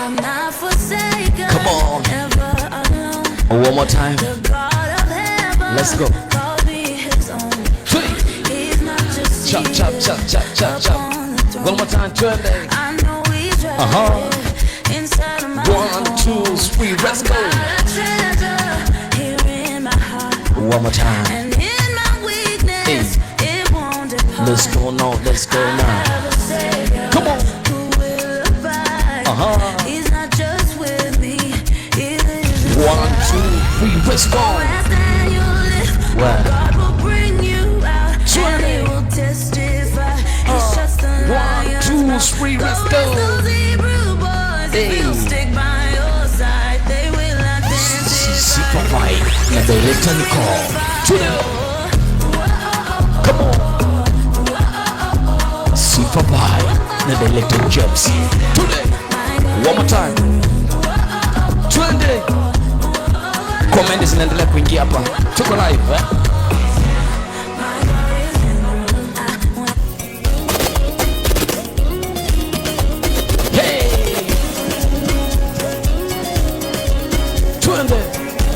Come on. One more time. Let's go. Chop, chop, chop, chop, chop, chop. One more time, twende. 1, 2, 3, let's go. One more time. Hey. Let's go now, let's go now. Come on. He's not just with me. 1, 2, 3, let's go. Wow. God will bring you out and he will testify. He shuts the lion. 1, 2, 3, let's go. Hey. Stick by your side. They will not dance. Super Vibe. Now they let me call. Come on. Super Vibe. Now they let me jump. Today. One more time. Twende. Comment zinaendelea kuingia hapa. Tuko live, eh? Hey. Twende.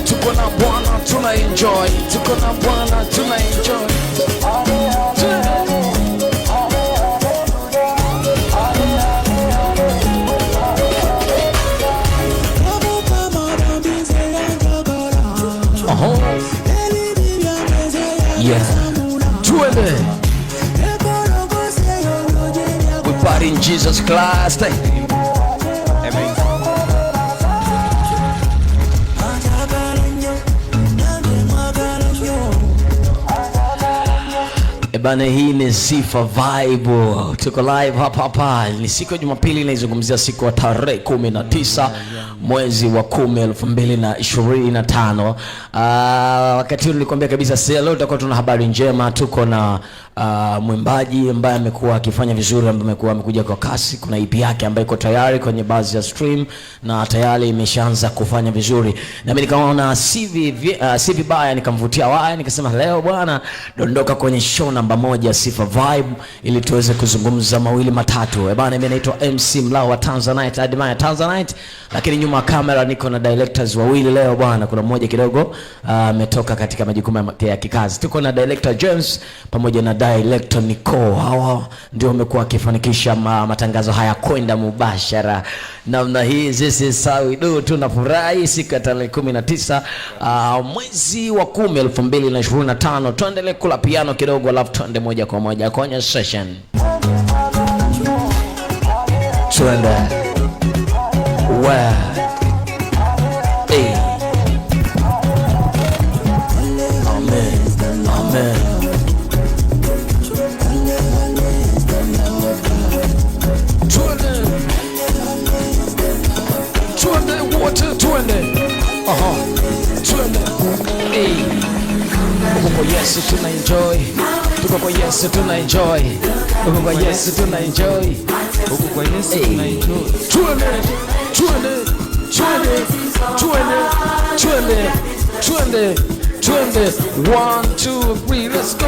Tuko na Bwana tuna enjoy. Tuko na Bwana tuna enjoy. Yeah. Twende. We party in Jesus Christ. Amen. Ebane, hii ni Sifa Vibe. Tuko live hapa. Ni siku ya Jumapili, naizungumzia siku ya tarehe 19 mwezi wa 10 2025. Wakati huu nilikwambia kabisa leo tutakuwa tuna habari njema. Tuko na mwimbaji ambaye amekuwa akifanya vizuri, ambaye amekuja kwa kasi. Kuna EP yake ambayo iko tayari kwenye baadhi ya stream na tayari imeshaanza kufanya vizuri. Na mimi nikaona si vibaya nikamvutia waya, nikasema leo bwana dondoka kwenye show namba 1 Sifa Vibe ili tuweze kuzungumza mawili matatu. Bwana, mimi naitwa MC Mlao wa Tanzanite, Admire Tanzanite, lakini nyuma kamera niko na directors wawili leo bwana. Kuna mmoja kidogo ametoka katika majukumu ya kikazi. Tuko na director James pamoja na director Nico. Hawa ndio wamekuwa wakifanikisha matangazo haya kwenda mubashara namna hii. This is how we do. Tunafurahi siku ya tarehe 19 mwezi wa 10 2025. Tuendelee kula piano kidogo alafu tuende moja kwa moja kwenye session. Tuende. Wow. Hey. Amen. Amen. Tuende wote tuende. Tuende. Hey. Tuko kwa Yesu tuna enjoy. Tuko kwa Yesu tuna enjoy. Tuko kwa Yesu tuna enjoy. Tuko kwa Yesu tuna enjoy. Tuende. Tuende. Tuende. Tuende. Tuende. Tuende. 1, 2, 3, let's go.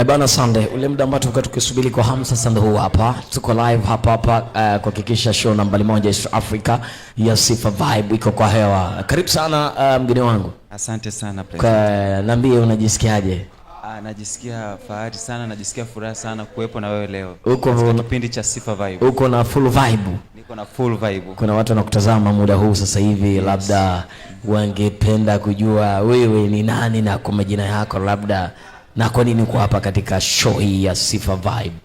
Bana Sunday, ule muda ambao tulikuwa tukisubiri kwa hamu sasa ndio hapa. Tuko live hapa kuhakikisha show namba 1 East Africa ya Sifa Vibe iko kwa hewa. Karibu sana mgeni wangu. Asante sana president. Niambie unajisikiaje? Najisikia fahari sana, najisikia furaha sana kuwepo na wewe leo. Uko kipindi cha Sifa Vibe. Uko na full vibe? Niko na full vibe. Kuna watu wanakutazama muda huu sasa hivi, yes. Labda wangependa kujua wewe ni nani na kwa majina yako labda na kwa nini uko hapa katika show hii ya Sifa Vibe.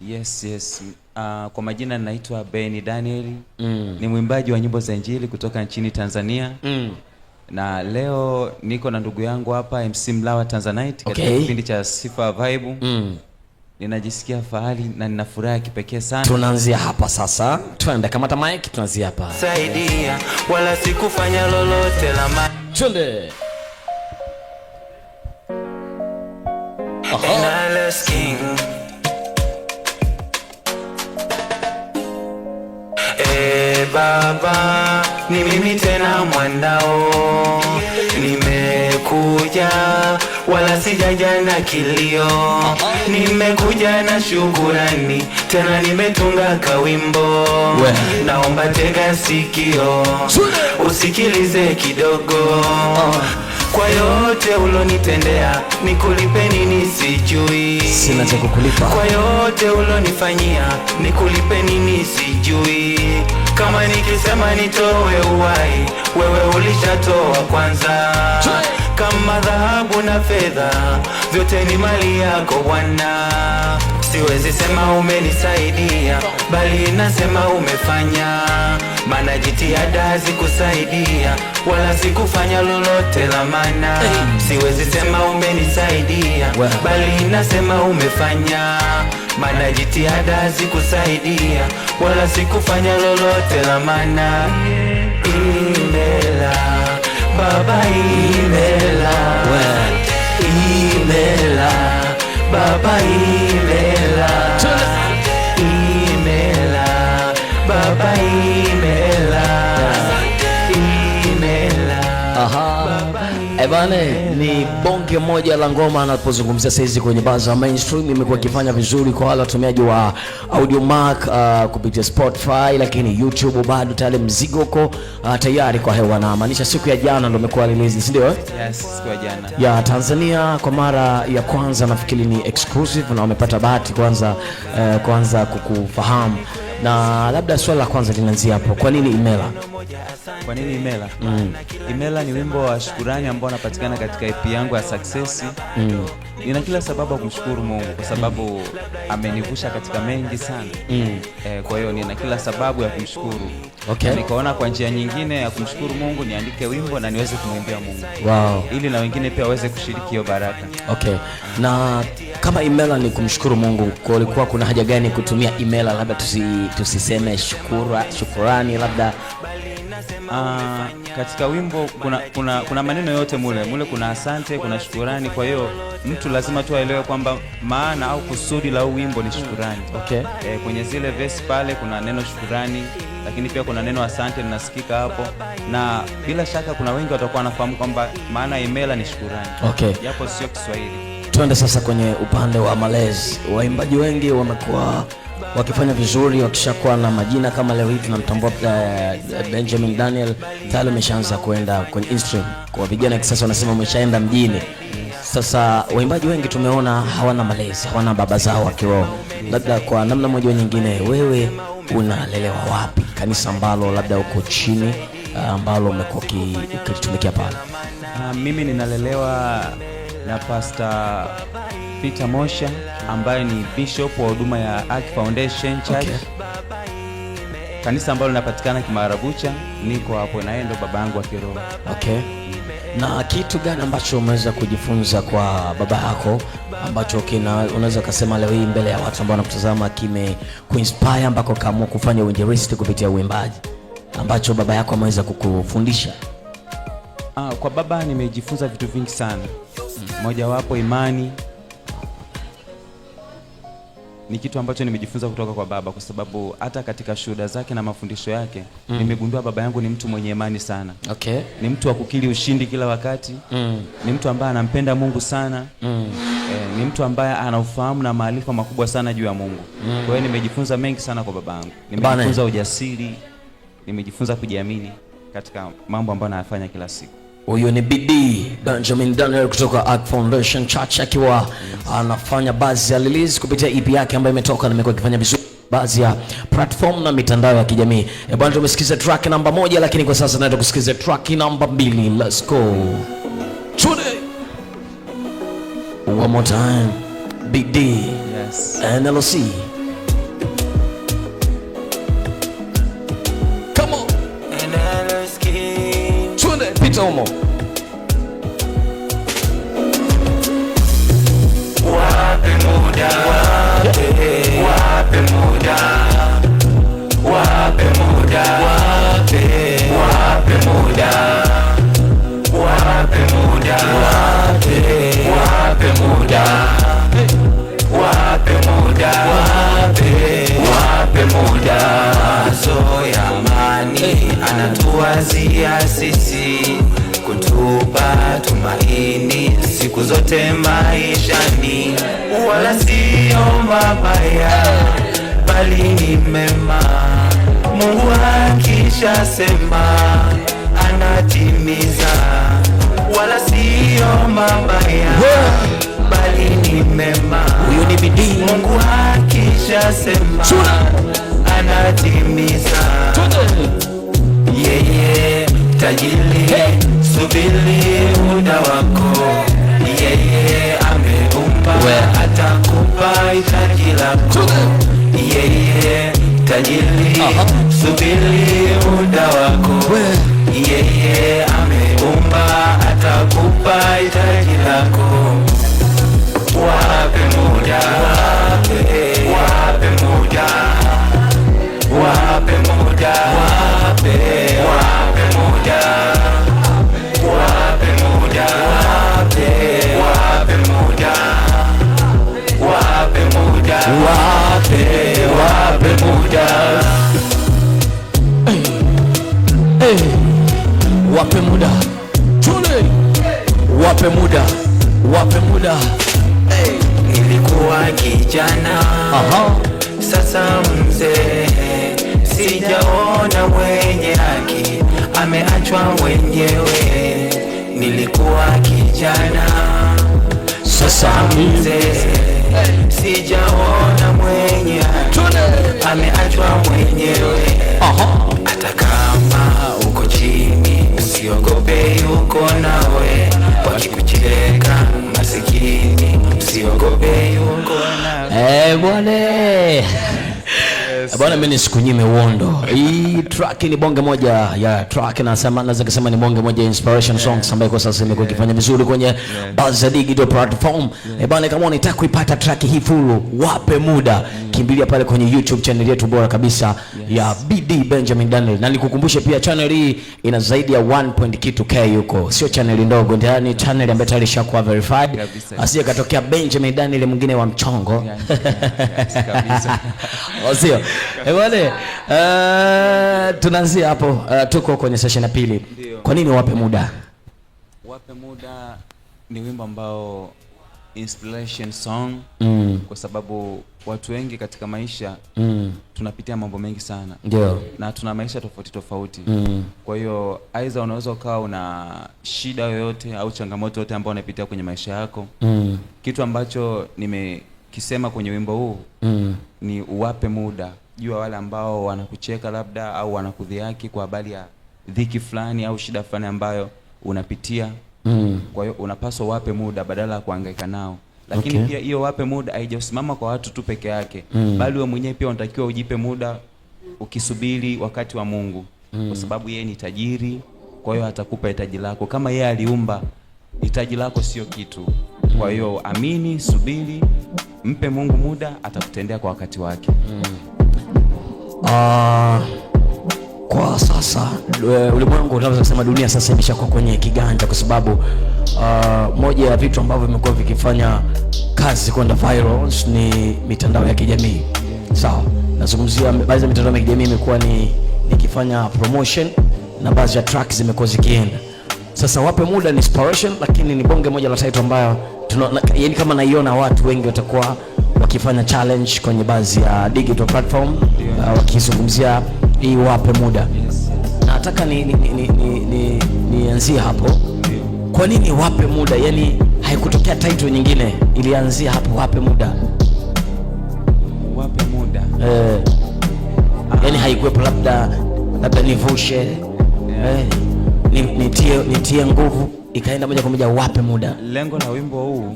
Yes. Kwa majina naitwa Benny Daniel. Ni mwimbaji wa nyimbo za Injili kutoka nchini Tanzania. Na leo niko na ndugu yangu hapa MC Mlawa Tanzanite katika kipindi cha Sifa Vibe. Ninajisikia fahari na nina furaha kipekee sana. Tunaanzia hapa sasa. Twende kama mic tunaanzia hapa. Saidia wala sikufanya lolote la twende. Baba, ni mimi tena mwanao, nimekuja wala sijaja na kilio. Nimekuja na shukurani, tena nimetunga kawimbo. Naomba tega sikio, usikilize kidogo. Kwa yote ulonitendea, nikulipe nini sijui. Sina cha kukulipa. Kwa yote ulonifanyia, nikulipe nini sijui. Kama nikisema nitoe uhai, wewe ulishatoa kwanza. Kama dhahabu na fedha, vyote ni mali yako Bwana. Siwezi sema umenisaidia, bali nasema umefanya. Maana jitihada hazikusaidia, wala sikufanya lolote la maana. Siwezi sema umenisaidia, bali nasema umefanya. Maana jitihada hazikusaidia, wala sikufanya lolote la maana. Imela Baba, imela imela Baba, imela imela Baba, imela imela. Ebane, ni bonge moja la ngoma anapozungumzia saizi kwenye baza mainstream. Imekuwa ikifanya vizuri kwa wale watumiaji wa Audiomack kupitia Spotify, lakini YouTube bado tayari mzigo uko tayari kwa hewa. Na maanisha siku ya jana ndio imekuwa release, si ndio? Yes, siku ya jana. Ya Tanzania kwa mara ya kwanza, nafikiri ni exclusive na wamepata bahati kwanza kukufahamu. Na labda swali la kwanza linaanzia hapo. Kwa nini Imela? Kwa nini Imela? Imela ni wimbo wa shukrani ambao unapatikana katika EP yangu ya Success. Nina kila sababu ya kumshukuru Mungu kwa sababu amenivusha katika mengi sana. Kwa hiyo nina kila sababu ya kumshukuru. Okay. Nikaona kwa njia nyingine ya kumshukuru Mungu niandike wimbo na niweze kumwimbia Mungu. Wow. Ili na wengine pia waweze kushiriki hiyo baraka. Okay. Na kama Imela ni kumshukuru Mungu, kulikuwa kuna haja gani kutumia Imela? Labda tusiseme shukurani labda. Katika wimbo kuna maneno yote mule kuna asante, kuna shukurani. Kwa hiyo mtu lazima tu aelewe kwamba maana au kusudi la wimbo ni shukurani. Okay. Kwenye zile verse pale kuna neno shukurani, lakini pia kuna neno asante linasikika hapo, na bila shaka kuna wengi watakuwa wanafahamu kwamba maana Imela ni shukurani. Okay. Japo sio Kiswahili. Tuende sasa kwenye upande wa malezi. Waimbaji wengi wamekuwa wakifanya vizuri wakishakuwa na majina, kama leo hii tunamtambua Benjamin Daniel, tayari ameshaanza kwenda kwenye Instagram. Kwa vijana kisasa wanasema umeshaenda mjini. Sasa waimbaji wengi tumeona hawana malezi, hawana baba zao wa kiroho. Labda kwa namna moja au nyingine, wewe unalelewa wapi? Kanisa ambalo labda uko chini ambalo umekuwa ukitumikia pale? Mimi ninalelewa na Pastor Peter Mosha ambaye ni bishop wa huduma ya Ark Foundation Church. Okay. Kanisa ambalo linapatikana Kimarabucha, niko hapo na yeye ndo baba yangu wa kiroho. Okay. Na kitu gani ambacho umeweza kujifunza kwa baba yako ambacho unaweza kusema leo hii mbele ya watu ambao wanakutazama kime kuinspire ambako kaamua kufanya uinjilisti kupitia uimbaji, ambacho baba yako ameweza kukufundisha? Kwa baba nimejifunza vitu vingi sana. Moja wapo imani. Ni kitu ambacho nimejifunza kutoka kwa baba, kwa sababu hata katika shuhuda zake na mafundisho yake nimegundua baba yangu ni mtu mwenye imani sana. Okay. Ni mtu wa kukiri ushindi kila wakati. Ni mtu ambaye anampenda Mungu sana. Ni mtu ambaye ana ufahamu na maarifa makubwa sana juu ya Mungu. Kwa hiyo nimejifunza mengi sana kwa baba yangu. Nimejifunza ujasiri, nimejifunza kujiamini katika mambo ambayo anayafanya kila siku. Huyo ni BD Benjamin Daniel kutoka Ark Foundation Church, akiwa anafanya baadhi ya release kupitia EP yake ambayo imetoka na imekuwa ikifanya vizuri baadhi ya platform na mitandao ya kijamii. Bwana, tumesikiza track namba 1, lakini kwa sasa naenda kusikiza track namba 2. Let's go. Today. One more time. BD. Yes. NLC. Come on. Pita umo. Wape muda, wape muda, wape muda, wape muda, wape muda, wape muda, wape muda, wape muda. Mawazo ya amani anatuwazia sisi, kutupa tumaini siku siku zote maishani, wala sio mabaya bali ni mema. Mungu akishasema anatimiza, wala sio mabaya bali ni mema. Huyo ni bidii. Mungu akishasema anatimiza. Yeye tajiri, subiri muda wako. Yeye ameumba, atakupa hitaji lako. Yeye tajiri, subiri muda wako. Yeye ameumba, atakupa hitaji lako. Wape muda, wape muda, wape muda, wape muda, wape muda, wape muda, wape muda, wape muda. Wape muda, tule, wape muda, wape muda. Nilikuwa kijana, sasa mzee, sijaona mwenye haki, ameachwa mwenyewe. Nilikuwa kijana, sasa mzee, sijaona mwenye haki, ameachwa mwenyewe. Hata kama uko chini, usiogope, yuko nawe. Wakikucheka masikini, usiogope, yuko nawe. Bwana bwana, mimi nisikunyime uondo. Hii track ni bonge moja ya track, na sema naweza kusema ni bonge moja inspiration songs ambayo kwa sasa imekuwa ikifanya vizuri kwenye Buzz digital platform. Bwana, kama unataka kuipata track hii full, wape muda, kimbilia pale kwenye YouTube channel yetu bora kabisa ya BD Benjamin Daniel. Na nikukumbushe pia channel hii ina zaidi ya 1.2K huko. Sio channel ndogo, ndio channel ambayo tayari ishakuwa verified. Asije katokea Benjamin Daniel mwingine wa mchongo. Kabisa. Sio. Bwana, tunaanzia hapo, tuko kwenye session ya pili. Kwa nini wape muda? Wape muda ni wimbo ambao inspiration song, kwa sababu watu wengi katika maisha tunapitia mambo mengi sana. Ndio. Na tuna maisha tofauti tofauti. Kwa hiyo aidha unaweza ukawa una shida yoyote au changamoto yoyote ambayo unapitia kwenye maisha yako. Kitu ambacho nimekisema kwenye wimbo huu ni uwape muda. Jua wale ambao wanakucheka labda au wanakudhihaki kwa habari ya dhiki fulani au shida fulani ambayo unapitia. Kwa hiyo unapaswa wape muda badala ya kuhangaika nao. Lakini pia hiyo wape muda haijasimama kwa watu tu peke yake, bali wewe mwenyewe pia unatakiwa ujipe muda ukisubiri wakati wa Mungu. Kwa sababu yeye ni tajiri, kwa hiyo atakupa hitaji lako. Kama yeye aliumba, hitaji lako sio kitu. Kwa hiyo amini, subiri, mpe Mungu muda, atakutendea kwa wakati wake. Kwa sasa ulimwengu, unaweza kusema dunia sasa imeshakuwa kwenye kiganja, kwa sababu moja ya vitu ambavyo vimekuwa vikifanya kazi kwenda viral ni mitandao ya kijamii. Sawa, nazungumzia baadhi ya mitandao ya kijamii imekuwa nikifanya promotion na baadhi ya tracks zimekuwa zikienda. Sasa wape muda ni inspiration, lakini ni bonge moja la title ambayo yaani kama naiona watu wengi watakuwa wakifanya challenge kwenye baadhi ya digital platform, wakizungumzia hii wape muda. Na nataka nianzie hapo. Kwa nini wape muda? Yaani haikutokea title nyingine, ilianzia hapo wape muda. Wape muda. Yaani haikuwepo labda nivushe, nitie nguvu, ikaenda moja kwa moja wape muda. Lengo la wimbo huu,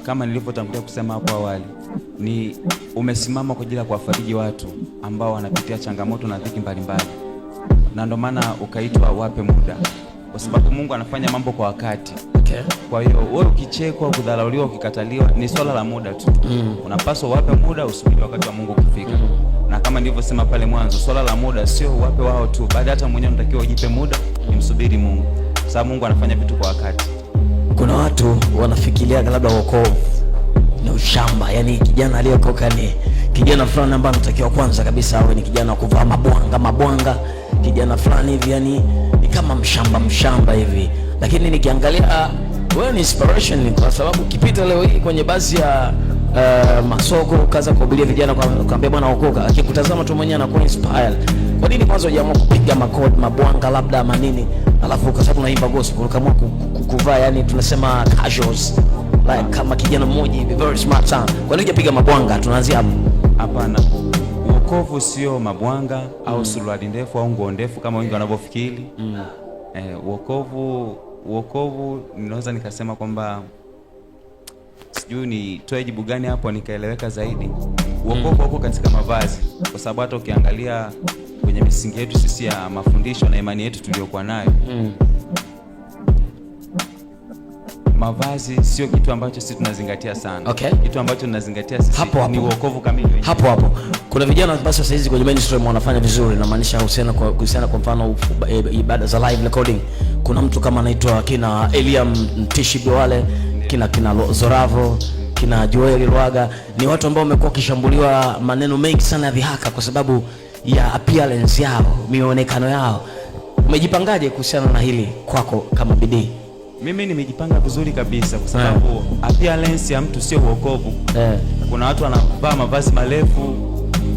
kama nilivyotangulia kusema hapo awali, ni umesimama kwa ajili ya kuwafariji watu ambao wanapitia changamoto na dhiki mbalimbali. Na ndio maana ukaitwa wape muda, kwa sababu Mungu anafanya mambo kwa wakati. Kwa hiyo wewe ukichekwa, kudharauliwa, ukikataliwa, ni swala la muda tu. Unapaswa wape muda, usubiri wakati wa Mungu ukifika. Na kama nilivyosema pale mwanzo, swala la muda sio wape wao tu, bali hata mwenyewe unatakiwa ujipe muda, umsubiri Mungu. Sababu Mungu anafanya vitu kwa wakati. Kuna watu wanafikiria labda wokovu ni ushamba, yani kijana aliyeokoka ni kijana fulani ambaye anatakiwa kwanza kabisa awe ni kijana wa kuvaa mabwanga, kijana fulani hivi, yani ni kama mshamba hivi. Lakini nikiangalia wewe ni inspiration, kwa sababu ukipita leo hii kwenye baadhi ya masoko kaza kuhubiria vijana kwambia bwana okoka, akikutazama tu mwenyewe anakuwa inspired. Kwa nini kwanza hujaamua kupiga makodi mabwanga labda manini, alafu kwa sababu unaimba gospel ukaamua kuvaa yani tunasema casuals like kama kijana mmoja hivi very smart sana? Kwa nini hujapiga mabwanga? Tunaanzia hapo. Hapana, wokovu sio mabwanga au suruali ndefu au nguo ndefu kama wengi wanavyofikiri. Wokovu ninaweza nikasema kwamba sijui nitoe jibu gani hapo nikaeleweka zaidi. Wokovu uko katika mavazi, kwa sababu hata ukiangalia kwenye misingi yetu sisi ya mafundisho na imani yetu tuliyokuwa nayo, mavazi sio kitu ambacho sisi tunazingatia sana. Okay. Kitu ambacho tunazingatia sisi ni wokovu kamili. Hapo kuna vijana basi sasa hizi kwenye mainstream wanafanya vizuri, na maanisha kuhusiana kwa mfano ibada za live recording. Kuna mtu kama anaitwa kina Eliam Tishibe, wale kina Zoravo, kina Joel Lwaga, ni watu ambao wamekuwa kishambuliwa maneno mengi sana ya dhihaka kwa sababu ya appearance yao, mionekano yao. Umejipangaje kuhusiana na hili kwako kama bidii? Mimi nimejipanga vizuri kabisa kwa sababu appearance ya mtu sio wokovu. Kuna watu wanavaa mavazi marefu,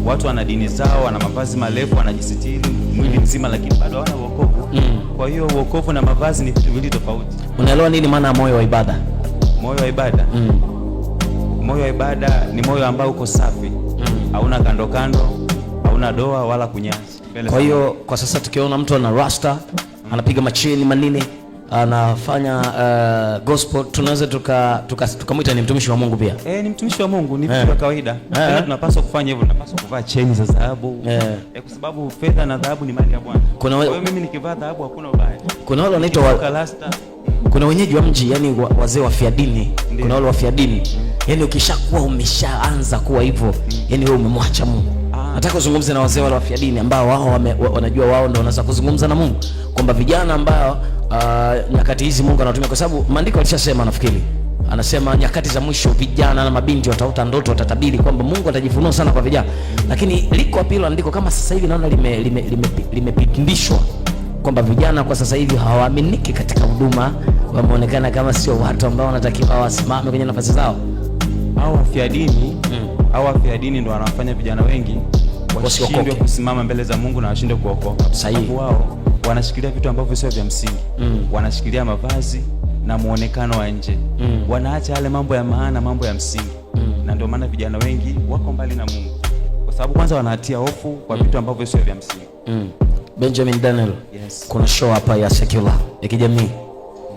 watu wana dini zao, wana mavazi marefu, wanajisitiri mwili mzima, lakini bado hawana wokovu. Kwa hiyo wokovu na mavazi ni vitu viwili tofauti. Unaelewa nini maana ya moyo wa ibada? Moyo wa ibada, moyo wa ibada ni moyo ambao uko safi, hauna kando kando, hauna doa wala kunyasi. Kwa hiyo kwa sasa tukiona mtu ana rasta, anapiga machini manini, anafanya gospel, tunaweza tukamwita ni mtumishi wa Mungu pia. Ni mtumishi wa Mungu, ni vitu vya kawaida. Tena tunapaswa kufanya hivyo, tunapaswa kuvaa cheni za dhahabu. Kwa sababu fedha na dhahabu ni mali ya Bwana. Kwa hiyo mimi nikivaa dhahabu hakuna ubaya. Kuna wale wanaitwa kuna wenyeji wa mji, yani wazee wa fiadini. Kuna wale wa fiadini, yani ukishakuwa umeshaanza kuwa hivyo, yani wewe umemwacha Mungu. Nataka uzungumze na wazee wale wa fiadini ambao wao wanajua wao ndio wanaweza kuzungumza na Mungu, kwamba vijana ambao nyakati hizi Mungu anatumia, kwa sababu maandiko alishasema, nafikiri anasema nyakati za mwisho vijana na mabinti wataota ndoto, watatabiri kwamba Mungu atajifunua sana kwa vijana. Lakini liko apilo andiko kama sasa hivi naona limepindishwa kwamba vijana kwa sasa hivi hawaaminiki katika huduma, wameonekana kama sio watu ambao wanatakiwa wasimame kwenye nafasi zao. Au afya dini ndio wanawafanya vijana wengi washindwe kusimama mbele za Mungu na washindwe kuokoka. Sababu wao wanashikilia vitu ambavyo sio vya msingi. Wanashikilia mavazi na muonekano wa nje. Wanaacha yale mambo ya maana, mambo ya msingi. Na ndio maana vijana wengi wako mbali na Mungu, kwa sababu kwanza wanatia hofu kwa vitu ambavyo sio vya msingi. Benjamin Daniel, yes. Kuna show hapa ya secular ya kijamii.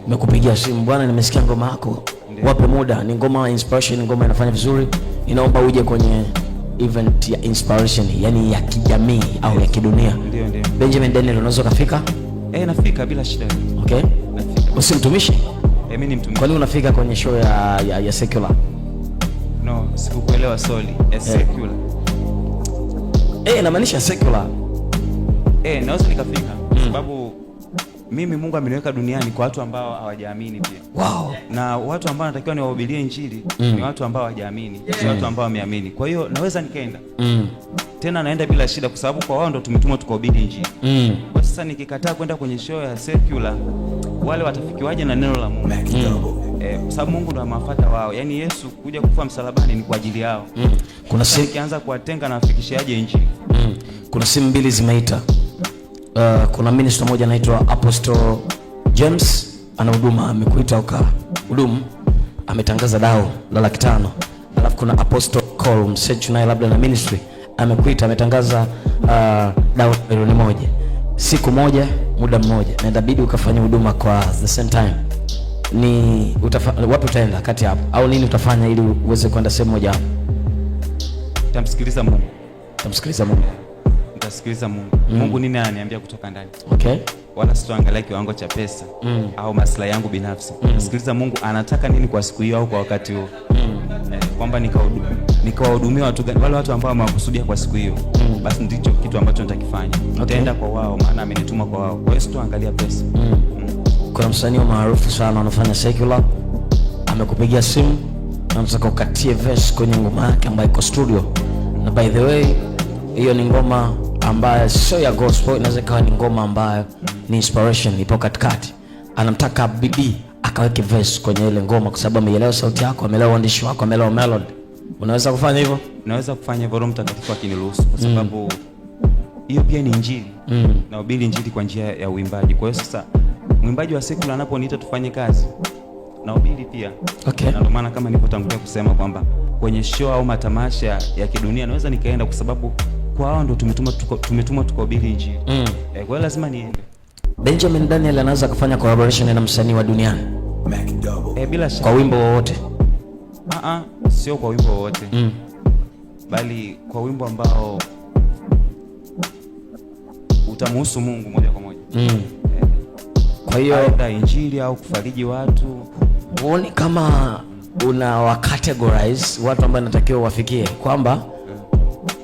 Nimekupigia simu bwana, nimesikia ngoma yako. Wape muda, ni ngoma inspiration, ngoma inafanya vizuri. Inaomba uje kwenye event ya inspiration, yani ya kijamii au ya kidunia. Ndio. Benjamin Daniel, unaweza kufika? Nafika bila shida. Okay. Nafika. Usimtumishi? Mimi ni mtumishi. Kwa nini unafika kwenye show ya secular? No, sikukuelewa sorry. Secular. Inamaanisha secular. Naweza nikafika kwa sababu mimi Mungu ameniweka duniani kwa watu ambao hawajaamini pia. Wow. Na watu ambao natakiwa niwahubirie injili ni watu ambao hawajaamini, sio watu ambao wameamini. Kwa hiyo naweza nikaenda. Tena naenda bila shida kwa sababu kwa wao ndo tumetumwa tukahubiri injili. Kwa sasa nikikataa kwenda kwenye show ya secular, wale watafikiwaje na neno la Mungu? Kwa sababu Mungu ndo amafuata wao. Yaani Yesu kuja kufa msalabani ni kwa ajili yao. Kuna simu kianza kuwatenga na afikishaje injili. Kuna simu mbili zimeita. Kuna minister mmoja anaitwa Apostle James, ana huduma, amekuita hudumu, ametangaza dao la 500,000. Alafu kuna Apostle Call msearch naye labda na ministry, amekuita, ametangaza dao milioni 1. Siku moja, muda mmoja, na inabidi ukafanya huduma kwa the same time. Wapi utaenda kati hapo au nini utafanya ili uweze kwenda sehemu moja hapo? Tamsikiliza Mungu. Tamsikiliza Mungu. Nitasikiliza Mungu. Mungu nini ananiambia kutoka ndani? Okay. Wala sitoangalia kiwango cha pesa au maslahi yangu binafsi. Nasikiliza Mungu anataka nini kwa siku hiyo au kwa wakati huo. Kwamba nikawahudumia watu gani, wale watu ambao wamewakusudia kwa siku hiyo. Basi ndicho kitu ambacho nitakifanya. Nitaenda kwa wao maana amenituma kwa wao. Kwa hiyo sitoangalia pesa. Kuna msanii maarufu sana anafanya secular, amekupigia simu, anataka ukatie verse kwenye ngoma yake ambayo iko studio. Na by the way, hiyo ni ngoma ambayo sio ya gospel, inaweza kuwa ni ngoma ambayo ni inspiration, ipo katikati. Anamtaka bibi akaweke verse kwenye ile ngoma, kwa sababu ameelewa sauti yako, ameelewa uandishi wako, ameelewa melody. Unaweza kufanya hivyo? Naweza kufanya hivyo, Roho Mtakatifu akiniruhusu, kwa sababu hiyo pia ni injili. Na ubiri injili kwa njia ya uimbaji. Kwa hiyo sasa mwimbaji wa secular anaponiita tufanye kazi na ubiri pia. Okay. Na ndio maana kama nilipotangulia kusema kwamba kwenye show au matamasha ya kidunia naweza nikaenda, kwa sababu kwa hao ndio tumetumwa tukahubiri injili. Kwa hiyo lazima niende. Benjamin Daniel anaweza kufanya collaboration na msanii wa duniani Bila shaka. kwa wimbo wowote? Sio kwa wimbo wowote. Bali kwa wimbo ambao utamhusu Mungu moja kwa moja. Kwa hiyo aidha injili au kufariji watu. Huoni kama una categorize watu ambao natakiwa wafikie, kwamba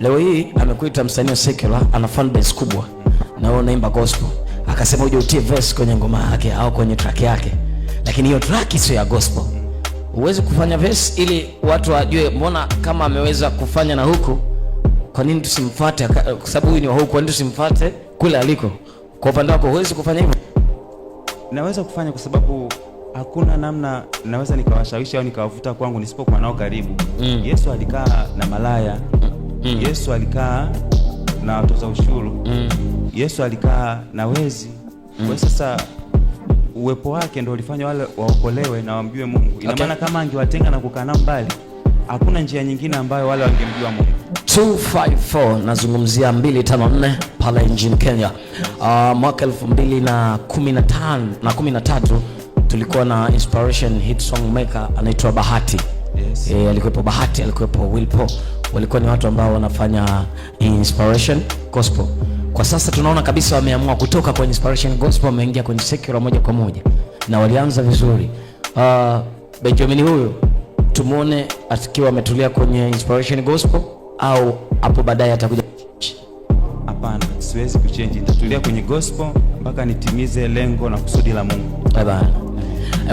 leo hii amekuita msanii wa secular, ana fan base kubwa, na wewe unaimba gospel, akasema uje utie verse kwenye ngoma yake au kwenye track yake, lakini hiyo track sio ya gospel. Uweze kufanya verse ili watu wajue, mbona kama ameweza kufanya na huku, kwa nini tusimfuate? Kwa sababu huyu ni wa huku, kwa nini tusimfuate kule aliko? Kwa upande wako huwezi kufanya hivyo? Naweza kufanya, kwa sababu hakuna namna naweza nikawashawishi au nikawavuta kwangu nisipokuwa nao karibu. Yesu alikaa na malaya. Yesu alikaa na watoza ushuru. Yesu alikaa na wezi. Kwa sasa uwepo wake ndio ulifanya wale waokolewe na wamjue Mungu. Ina maana kama angewatenga na kukaa nao mbali, hakuna njia nyingine ambayo wale wangemjua Mungu. 254 nazungumzia 254 pale nchini Kenya. Mwaka 2015 na 13 tulikuwa na inspiration hit song maker anaitwa Bahati. Yes. Alikuwepo Bahati, alikuwepo Wilpo. Walikuwa ni watu ambao wanafanya inspiration gospel. Kwa sasa tunaona kabisa wameamua kutoka kwenye inspiration gospel, wameingia kwenye secular moja kwa moja, na walianza vizuri. Benjamin huyu tumuone akiwa ametulia kwenye inspiration gospel, au hapo baadaye atakuja? Hapana, siwezi kuchange. Nitatulia kwenye gospel mpaka nitimize lengo na kusudi la Mungu.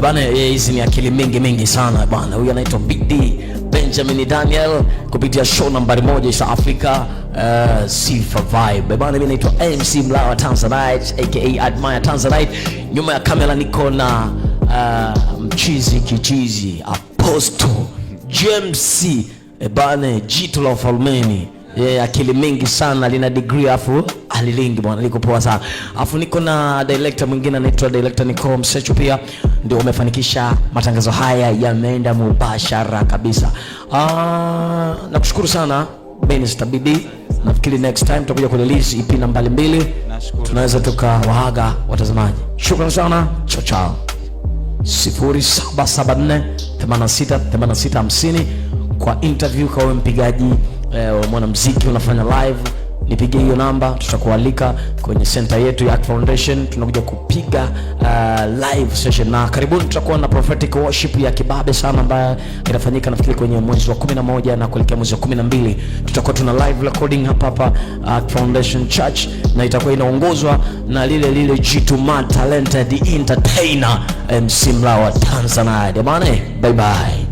Bana, hizi ni akili mingi sana bana. Huyu anaitwa BD Benjamin Daniel kupitia show nambari 1 East Africa, Sifa Vibe. Bana, mimi naitwa MC Mlawa Tanzanite aka Admire Tanzanite. Nyuma ya kamera niko na mchizi kichizi Apostle James bana, jitu la ufalmeni. Akili mingi sana, lina degree afu alilingi bwana, liko poa sana. Afu niko na director mwingine anaitwa director Nicole Msechu, pia ndio umefanikisha matangazo haya, yameenda mubashara kabisa. Nakushukuru sana Benista BD. Nafikiri next time tutakuja ku release EP namba 2. Tunaweza tukawaaga watazamaji. Shukrani sana. Chao. 0774 86 86 50 kwa interview kwa mpigaji mwanamuziki unafanya live, nipigie hiyo namba, tutakualika kwenye center yetu ya Act Foundation. Tunakuja kupiga live session, na karibuni tutakuwa na prophetic worship ya kibabe sana ambayo inafanyika nafikiri kwenye mwezi wa 11 na kuelekea mwezi wa 12. Tutakuwa tuna live recording hapa Act Foundation Church, na itakuwa inaongozwa na lile jitu mad talented entertainer MC Mlawa Tanzania. Bye bye.